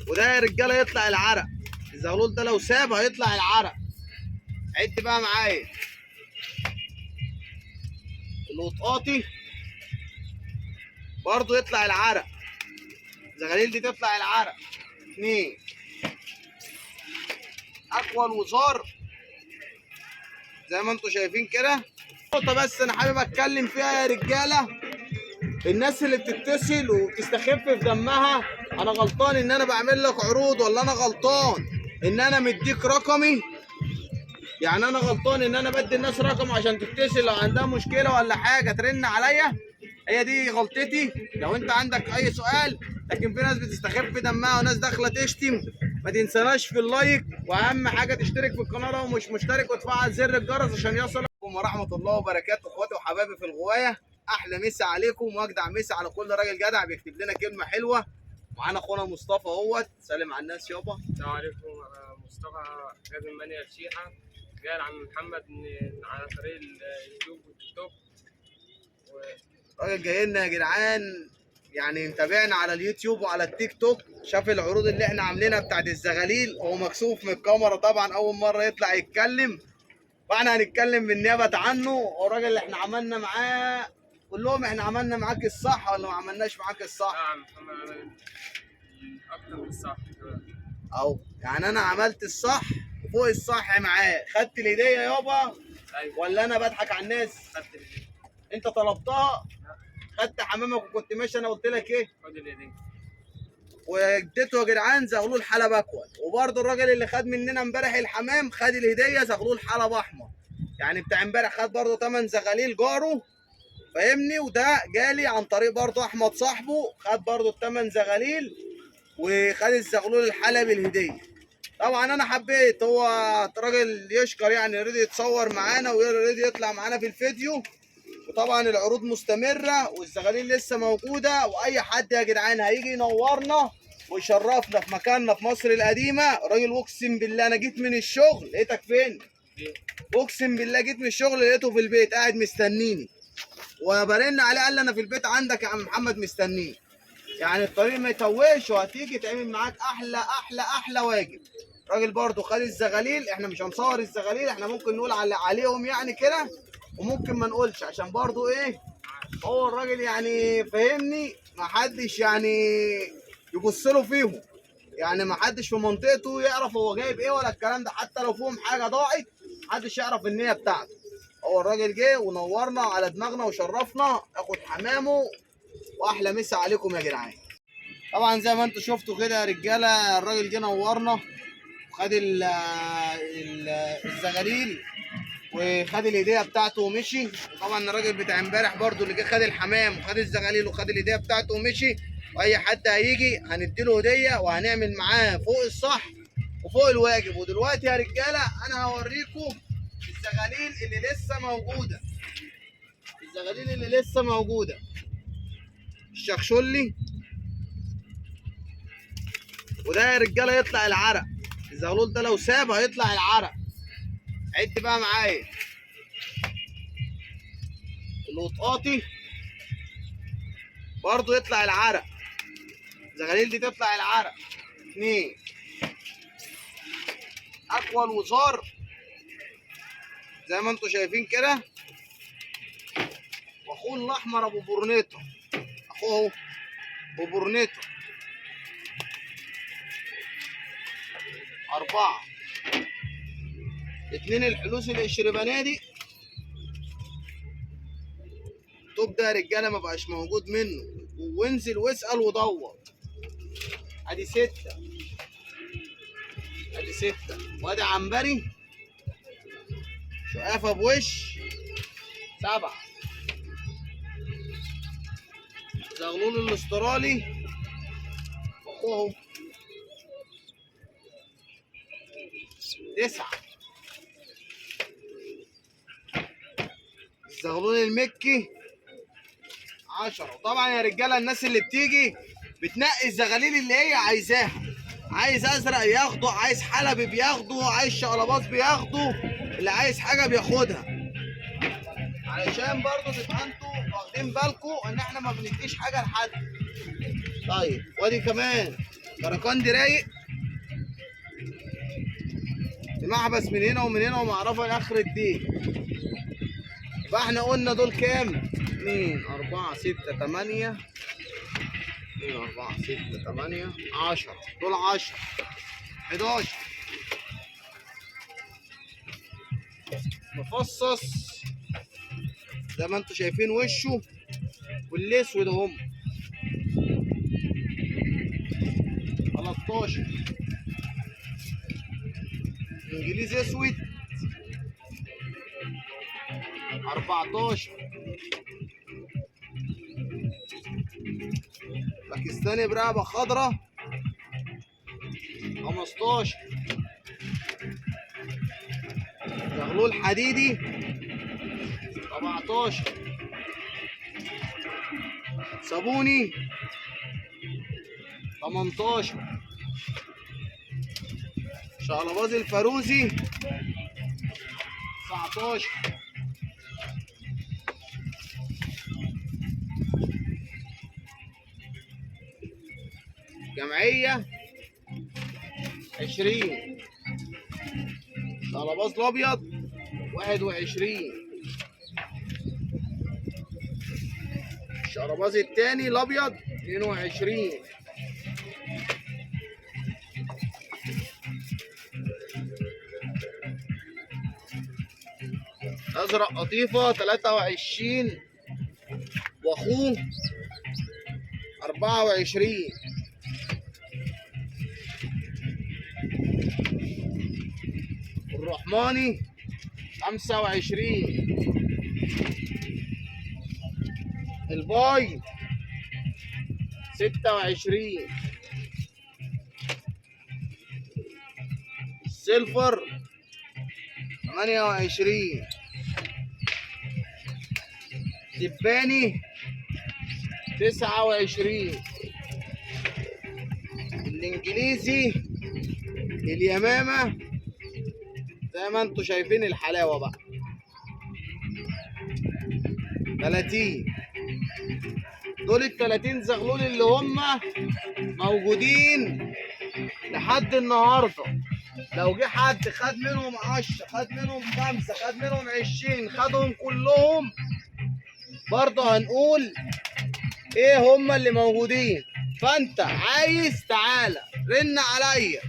وده يا رجاله يطلع العرق. الزغلول ده لو ساب هيطلع العرق. عد بقى معايا. الوطاطي برضه يطلع العرق. الزغاليل دي تطلع العرق. 2 اقوى الوزار زي ما انتم شايفين كده. نقطه بس انا حابب اتكلم فيها يا رجاله، الناس اللي بتتصل وبتستخف في دمها، انا غلطان ان انا بعمل لك عروض ولا انا غلطان ان انا مديك رقمي؟ يعني انا غلطان ان انا بدي الناس رقم عشان تتصل لو عندها مشكله ولا حاجه ترن عليا؟ هي دي غلطتي؟ لو انت عندك اي سؤال. لكن في ناس بتستخف دمها وناس داخله تشتم. ما تنساناش في اللايك، واهم حاجه تشترك في القناه لو مش مشترك وتفعل زر الجرس عشان يصلكم. ورحمه الله وبركاته اخواتي وحبايبي في الغوايه. احلى مسا عليكم واجدع مسا على كل راجل جدع بيكتب لنا كلمه حلوه. معانا اخونا مصطفى اهوت. سلم على الناس يابا. السلام عليكم. انا مصطفى غازي المنيا الشيحه، جاي لعم محمد على طريق اليوتيوب والتيك توك. راجل جاي لنا يا جدعان، يعني متابعنا على اليوتيوب وعلى التيك توك، شاف العروض اللي احنا عاملينها بتاعت الزغاليل. هو مكسوف من الكاميرا طبعا، اول مره يطلع يتكلم، فاحنا هنتكلم بالنيابه عنه. هو الراجل اللي احنا عملنا معاه، قول لهم احنا عملنا معاك الصح ولا ما عملناش معاك الصح؟ لا يا عم محمد، انا اكتر من الصح اهو يعني انا عملت الصح وفوق الصح معاه. خدت الهديه يابا؟ ايوه. ولا انا بضحك على الناس؟ خدت الهديه. انت طلبتها؟ خدت حمامك وكنت ماشي، انا قلت لك ايه؟ خد الهديه. واديته يا جدعان زغلول حلب اكول. وبرده الراجل اللي خد مننا امبارح الحمام خد الهديه زغلول حلب احمر. يعني بتاع امبارح خد برده 8 زغاليل جاره، فاهمني؟ وده جالي عن طريق برده احمد صاحبه، خد برده ال8 زغاليل وخد الزغلول الحلبي الهديه. طبعا انا حبيت، هو راجل يشكر يعني، يريد يتصور معانا ويريد يطلع معانا في الفيديو. وطبعا العروض مستمره والزغاليل لسه موجوده، واي حد يا جدعان هيجي ينورنا ويشرفنا في مكاننا في مصر القديمه. راجل اقسم بالله انا جيت من الشغل لقيتك فين؟ اقسم بالله جيت من الشغل لقيته في البيت قاعد مستنيني، وبرن عليه قال لي انا في البيت عندك يا عم محمد مستنيك. يعني الطريق ما يتوهش وهتيجي تعمل معاك احلى احلى احلى واجب. راجل برضو خد الزغاليل، احنا مش هنصور الزغاليل، احنا ممكن نقول عليهم يعني كده وممكن ما نقولش عشان برضو ايه، هو الراجل يعني فاهمني، ما حدش يعني يبص له فيهم. يعني ما حدش في منطقته يعرف هو جايب ايه ولا الكلام ده، حتى لو فيهم حاجه ضاعت محدش يعرف النيه بتاعته. هو الراجل جه ونورنا على دماغنا وشرفنا، اخد حمامه. واحلى مسا عليكم يا جدعان. طبعا زي ما انتم شفتوا كده يا رجاله، الراجل جه نورنا وخد الزغاليل وخد الهديه بتاعته ومشي. طبعا الراجل بتاع امبارح برضو اللي جه خد الحمام وخد الزغاليل وخد الهديه بتاعته ومشي. واي حد هيجي هنديله هديه وهنعمل معاه فوق الصح وفوق الواجب. ودلوقتي يا رجاله انا هوريكم الزغاليل اللي لسه موجوده. الزغاليل اللي لسه موجوده الشخشولي، وده يا رجاله يطلع العرق. الزغلول ده لو ساب هيطلع العرق. عد بقى معايا. الوطاطي برضه يطلع العرق. الزغاليل دي تطلع العرق. 2 اقوى الوزار زي ما انتم شايفين كده. واخوه الاحمر ابو برنيطه، اخوه ابو برنيطه. 4 2 الحلوس الاشربانيه دي. الطوب ده يا رجاله ما بقاش موجود منه، وانزل واسال ودور. ادي 6 ادي 6 وادي عنبري شقافه بوش 7. زغلول الاسترالي اخوه 9. الزغلول المكي 10. وطبعا يا رجاله الناس اللي بتيجي بتنقي الزغاليل اللي هي عايزاها. عايز ازرق ياخده، عايز حلبي بياخده، عايز شقلباط بياخده، اللي عايز حاجه بياخدها. علشان برضه تبقى انتوا واخدين بالكم ان احنا ما بنديش حاجه لحد. طيب وادي كمان كركندي رايق، محبس من هنا ومن هنا ومعرفه لاخر الدين. يبقى احنا قلنا دول كام؟ 2 4 6 8 2 4 6 8 10. دول 10 11 مفصص زي ما انتوا شايفين وشه، والاسود اهم 13 انجليزي اسود 14 باكستاني برقبه خضراء 15 زغلول حديدي 17 صابوني 18 شقلباز الفاروزي 19 جمعية 20 شقلباز الأبيض 21 الشقلباز التاني الأبيض 22 أزرق قطيفة 23 وأخوه 24 الرحماني 25 الباي 26 السيلفر 28 دباني 29 الانجليزي اليمامة زي ما انتوا شايفين الحلاوة بقى 30. دول ال30 زغلول اللي هم موجودين لحد النهارده. لو جه حد خد منهم 10 خد منهم 5 خد منهم 20 خدهم كلهم برضه هنقول ايه هم اللي موجودين. فانت عايز تعالى رن عليا.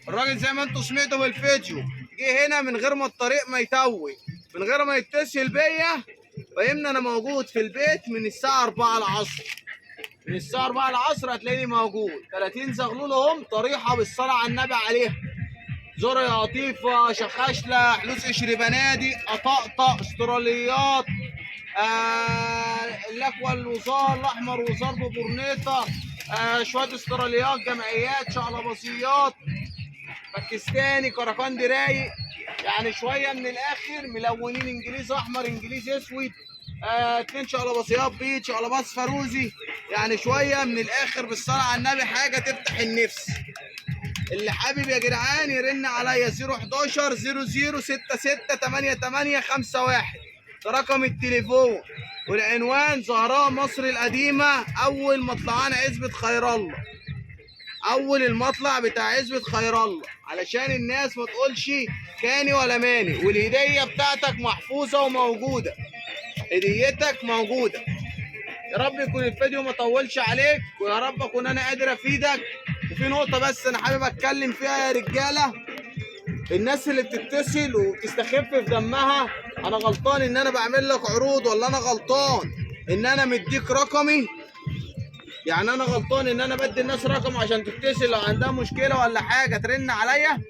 الراجل زي ما انتوا سمعتوا بالفيديو جه هنا من غير ما الطريق ما يتوه، من غير ما يتصل بيا. فهمنا انا موجود في البيت من الساعه 4 العصر. من الساعه 4 العصر هتلاقيني موجود. 30 زغلول اهم طريحه بالصلاه على النبي عليها. زوريا قطيفه شخاشله حلوس قشر بنادق قطقطق استراليات الاكوا الوزار الاحمر وزار ببورنيطه شويه استراليات جمعيات شقلباصيات باكستاني كركندي رايق. يعني شويه من الاخر ملونين انجليزي احمر انجليزي اسود 2 شقلباصيات بيض شقلباص فاروزي. يعني شويه من الاخر بالصلاه على النبي حاجه تفتح النفس. اللي حابب يا جدعان يرن عليا 011 00 66 88 51 ده رقم التليفون. والعنوان زهراء مصر القديمه اول مطلعان عزبه خير الله. اول المطلع بتاع عزبه خير الله علشان الناس ما تقولش كاني ولا ماني. والهديه بتاعتك محفوظه وموجوده. هديتك موجوده. يا رب يكون الفيديو ما طولش عليك ويا رب اكون انا قادر افيدك. وفي نقطه بس انا حابب اتكلم فيها يا رجاله. الناس اللي بتتصل وبتستخف في دمها انا غلطان ان انا بعمل لك عروض ولا انا غلطان ان انا مديك رقمي؟ يعني انا غلطان ان انا بدي الناس رقم عشان تتصل لو عندها مشكله ولا حاجه ترن عليا؟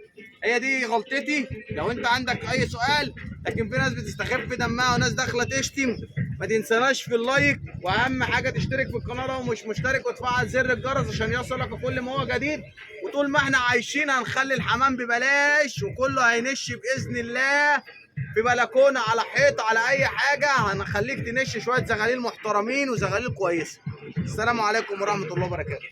هي دي غلطتي. لو انت عندك اي سؤال. لكن في ناس بتستخف دمها وناس داخله تشتم. ما تنساناش في اللايك واهم حاجه تشترك في القناه لو مش مشترك وتفعل زر الجرس عشان يوصلك كل ما هو جديد. وطول ما احنا عايشين هنخلي الحمام ببلاش وكله هينش باذن الله في بلكونه على حيط على اي حاجه. هنخليك تنش شويه زغاليل محترمين وزغاليل كويسه. السلام عليكم ورحمه الله وبركاته.